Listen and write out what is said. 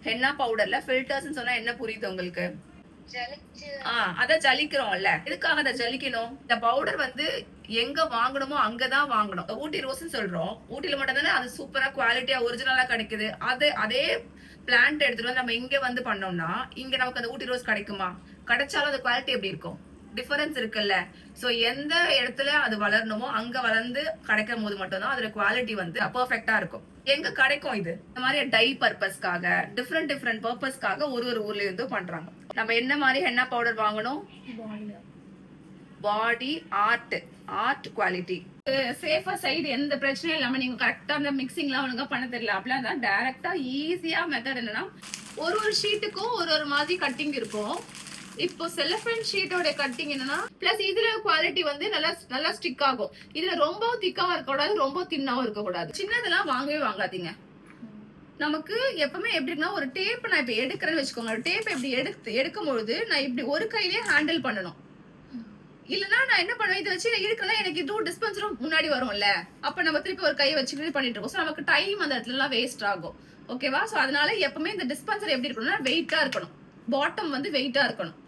Henna பவுடர்ல filters சொன்னா என்ன புரியுது உங்களுக்கு? அத ஜலிக்கிறோம்ல. எதுக்காக அதை ஜலிக்கணும்? இந்த பவுடர் வந்து எங்க வாங்கணுமோ அங்கதான் வாங்கணும். ஊட்டி ரோஸ் சொல்றோம். ஊட்டில மட்டும் தானே அது சூப்பரா குவாலிட்டியா ஒரிஜினலா கிடைக்குது. அதே பிளான்ட் எடுத்துட்டு வந்து நம்ம இங்க வந்து பண்ணோம்னா இங்க நமக்கு அந்த ஊட்டி ரோஸ் கிடைக்குமா? கிடைச்சாலும் அந்த குவாலிட்டி எப்படி இருக்கும்? டிஃபரன்ஸ் இருக்குல்ல. சோ எந்த இடத்துல அது வளரணுமோ அங்க வளர்ந்து கிடைக்கும் போது மட்டும்தான் அதோட குவாலிட்டி வந்து பெர்ஃபெக்ட்டா இருக்கும். எங்க கிடைக்கும் இது? இந்த மாதிரி டை பர்பஸ்க்காக டிஃப்ரெண்ட் பர்பஸ்க்காக ஒரு ஊர்ல இருந்து பண்றாங்க. நம்ம என்ன மாதிரி ஹென்னா பவுடர் வாங்கணும்? பாடி ஆர்ட் குவாலிட்டி. சேஃபா சைடு எந்த பிரச்சனையும் இல்லாம நீங்க கரெக்டா அந்த மிக்சிங்லாம் ஒழுங்கா பண்ண தெரியல அப்படின்னா டைரக்டா ஈஸியா மெத்தட் என்னன்னா ஒரு ஷீட்டுக்கும் ஒரு மாதிரி கட்டிங் இருக்கும். இப்போ செல்லஃபன் ஷீட்டோட கட்டிங் என்னன்னா பிளஸ் இதுல குவாலிட்டி வந்து நல்லா ஸ்டிக் ஆகும். இதுல ரொம்ப திக்காவும் இருக்க கூடாது, ரொம்ப தின்னாவும் இருக்க கூடாது. சின்னதெல்லாம் வாங்கவே வாங்காதீங்க. நமக்கு எப்பவுமே எப்படி இருக்குன்னா ஒரு டேப் நான் இப்ப எடுக்கிறேன்னு வச்சுக்கோங்க. டேப் இப்படி எடுக்கும் பொழுது நான் இப்படி ஒரு கையிலேயே ஹேண்டில் பண்ணணும். இல்லன்னா நான் என்ன பண்ணுவேன், இதை வச்சு இழுக்கலாம், எனக்கு இதுவும் டிஸ்பென்சரும் முன்னாடி வரும்ல, அப்ப நம்ம திருப்பி ஒரு கையை வச்சுக்கிட்டு பண்ணிட்டு இருக்கோம். நமக்கு டைம் அந்த இடத்துல எல்லாம் வேஸ்ட் ஆகும். ஓகேவா? சோ அதனால எப்பவுமே இந்த டிஸ்பென்சர் எப்படி இருக்கணும்னா வெயிட்டா இருக்கணும். பாட்டம் வந்து வெயிட்டா இருக்கணும்.